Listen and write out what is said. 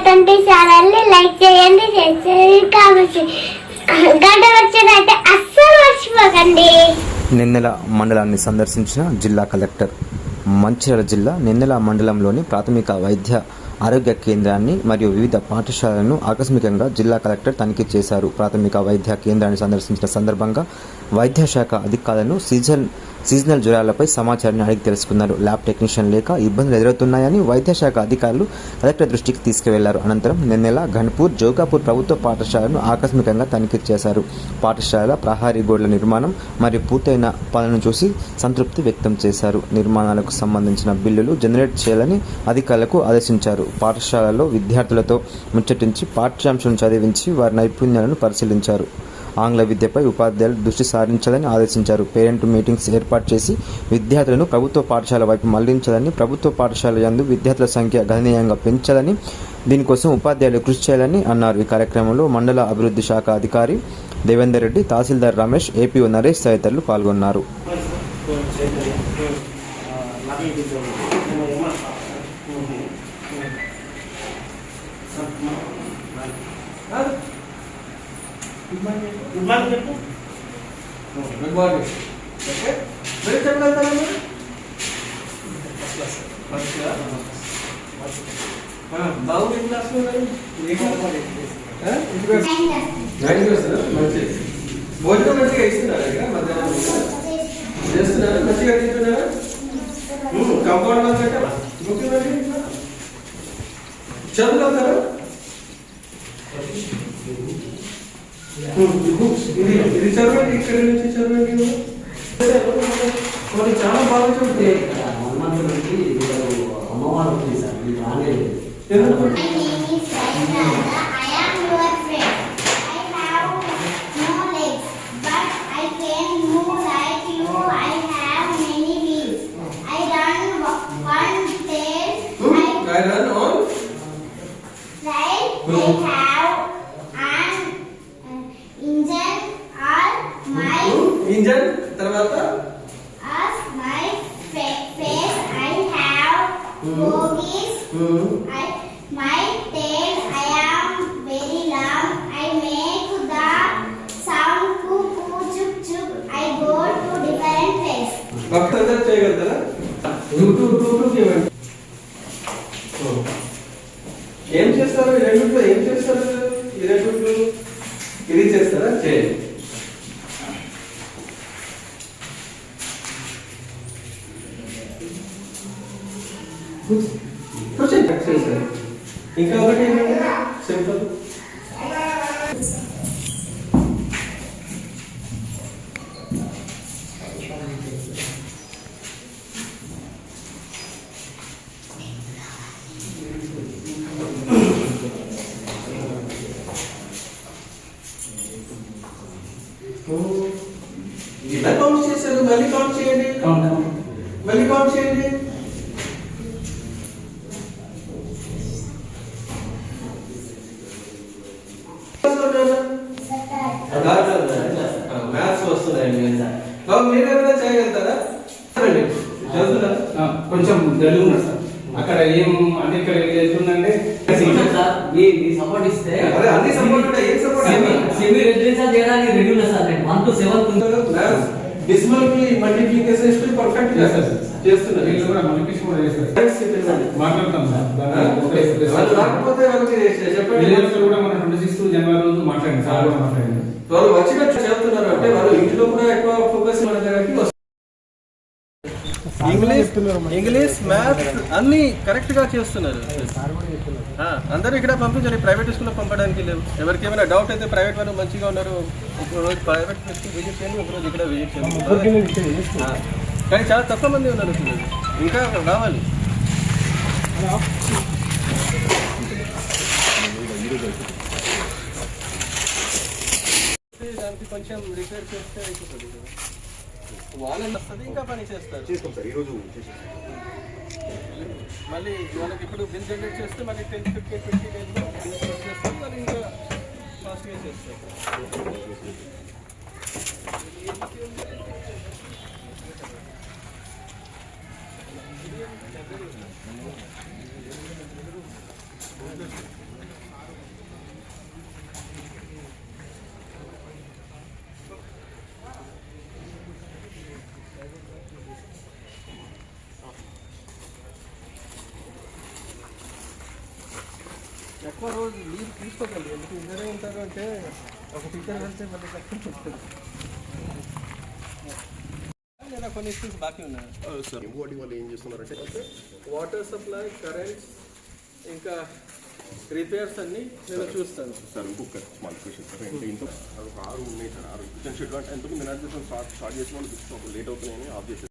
20 ఛానల్ని లైక్ చేయండి, షేర్ చేయండి, కామెంట్ చేయండి. గంట వచ్చేదైతే అస్సలు మర్చిపోకండి. నిన్నెల మండలాన్ని సందర్శించిన జిల్లా కలెక్టర్. మంచిర్యాల జిల్లా నిన్నెల మండలంలోని ప్రాథమిక వైద్య ఆరోగ్య కేంద్రాన్ని మరియు వివిధ పాఠశాలలను ఆకస్మికంగా జిల్లా కలెక్టర్ తనిఖీ చేశారు. ప్రాథమిక వైద్య కేంద్రాన్ని సందర్శించిన సందర్భంగా వైద్య శాఖ అధికారులను సీజనల్ జ్వరాలపై సమాచారాన్ని అడిగి తెలుసుకున్నారు. ల్యాబ్ టెక్నీషియన్ లేక ఇబ్బందులు ఎదురవుతున్నాయని వైద్య శాఖ అధికారులు కలెక్టర్ దృష్టికి తీసుకువెళ్లారు. అనంతరం నిన్నెల ఘన్పూర్, జోగాపూర్ ప్రభుత్వ పాఠశాలను ఆకస్మికంగా తనిఖీ చేశారు. పాఠశాల ప్రహారీ గోడల నిర్మాణం మరియు పూర్తయిన పనులను చూసి సంతృప్తి వ్యక్తం చేశారు. నిర్మాణాలకు సంబంధించిన బిల్లులు జనరేట్ చేయాలని అధికారులకు ఆదేశించారు. పాఠశాలలో విద్యార్థులతో ముచ్చటించి పాఠ్యాంశాలను చదివించి వారి నైపుణ్యాలను పరిశీలించారు. ఆంగ్ల విద్యపై ఉపాధ్యాయులు దృష్టి సారించాలని ఆదేశించారు. పేరెంట్ మీటింగ్స్ ఏర్పాటు చేసి విద్యార్థులను ప్రభుత్వ పాఠశాల వైపు మళ్లించాలని, ప్రభుత్వ పాఠశాల యందు విద్యార్థుల సంఖ్య గణనీయంగా పెంచాలని, దీనికోసం ఉపాధ్యాయులు కృషి చేయాలని అన్నారు. ఈ కార్యక్రమంలో మండల అభివృద్ధి శాఖ అధికారి దేవేందర్ రెడ్డి, తహసీల్దార్ రమేష్, ఏపీఓ నరేష్ తదితరులు పాల్గొన్నారు. గుడ్ మార్నింగ్ చెప్పు. Good morning. ఓకే, మీరు చెప్పగలుగుతారా? ఫస్ట్ క్లాస్ బాబు ఏ క్లాస్లో మంచి భోజనం మంచిగా ఇస్తున్నారా? మధ్యాహ్నం చేస్తున్నారా? మంచిగా తింటున్నారా? కంపౌండ్ లో పెట్టారా? చదువుతారా? ఇది చదవండి, ఇక్కడ నుంచి చదవండి. చాలా బాగా చదువుతాయి. ఇంజన్ తర్వాత my face I have bogies. My tail I am very long. I make the sound coo coo chuk chuk. I go to different place. భక్తందరూ చేయగలుగుతారా? ఏం చేస్తారు? ఈ రెండుట్లో ఏం చేస్తారు? ఈ రెండుట్లో ఇది చేస్తారా? చేయండి. ఇంకా ఒకటి ఏంటంటే సింపుల్ ఇలా కౌంట్ చేశారు. మళ్ళీ కౌంట్ చేయండి, మళ్ళీ కౌంట్ చేయండి. మ్యాథ్స్ వస్తున్నాయండి. మీరేమైనా చేయగలుగుతారా? చదువుతున్నా కొంచెం డల్ ఉన్నా సార్. అక్కడ ఏం అంటే ఇక్కడ ఎట్లుందంటే సపోర్ట్ ఇస్తే అన్ని సపోర్ట్ ఉంటాయి. ఏం సపోర్ట్? సెమీ రెగ్యులర్ చేయడానికి రెడీ ఉన్నా సార్. నేను 1 to 7 డిసిమల్ కి మల్టిప్లికేషన్ పర్ఫెక్ట్ చేస్తున్నారు. వీళ్ళు కూడా మల్టిప్లికేషన్ కూడా చేస్తారు. మాట్లాడతాం సార్. రాకపోతే చెప్పండి. కూడా మన 26 జనవరి రోజు మాట్లాడింది సార్, కూడా మాట్లాడింది. వాళ్ళు వచ్చినట్టు చెప్తున్నారు అంటే వాళ్ళు ఇంట్లో కూడా ఎక్కువ ఫోకస్ మన దగ్గరికి ఇంగ్లీష్ మ్యాథ్స్ అన్ని కరెక్ట్ గా చేస్తున్నారు. అందరూ ఇక్కడ పంపించాలి, ప్రైవేట్ స్కూల్లో పంపడానికి లేవు. ఎవరికి ఏమైనా డౌట్ అయితే ప్రైవేట్ వాళ్ళు మంచిగా ఉన్నారు, ఒక రోజు ప్రైవేట్ స్కూల్ విజిట్ చేయండి, ఒక రోజు ఇక్కడ విజిట్ చేయండి. కానీ చాలా తక్కువ మంది ఉన్నారు, ఇంకా రావాలి. దానికి కొంచెం రిపేర్ చేస్తే అయిపోతుంది. వాళ్ళని వస్తుంది, ఇంకా పని చేస్తారు. మళ్ళీ వాళ్ళకి ఇప్పుడు బిల్ జనరేట్ చేస్తే మళ్ళీ 10-15 డేస్లో బిల్ చేస్తే మళ్ళీ ఇంకా ఫాస్ట్గా చేస్తారు. ఎక్కువ రోజు లీవ్ తీసుకోకండి. ఎందుకు ఇద్దరే ఉంటారు అంటే ఒక టీచర్ వెళ్తే మళ్ళీ కష్టం వస్తుంది. లేదా కొన్ని ఇష్యూస్ బాకీ ఉన్నాయి సార్ ఇంకోటి వాళ్ళు ఏం చేస్తున్నారంటే వాటర్ సప్లై, కరెంట్స్, ఇంకా రిపేర్స్ అన్ని నేను చూస్తాను. సార్ ఇంకొక స్మాల్ క్వశ్చన్ సార్ అంటే ఇంట్లో ఒక 6 ఉన్నాయి సార్, 6 కిచెన్ షెడ్ అంటే ఎందుకు నినాదేశం స్టార్ట్ చేసిన వాళ్ళు లేట్ అవుతున్నాయని ఆఫ్ చేసేది.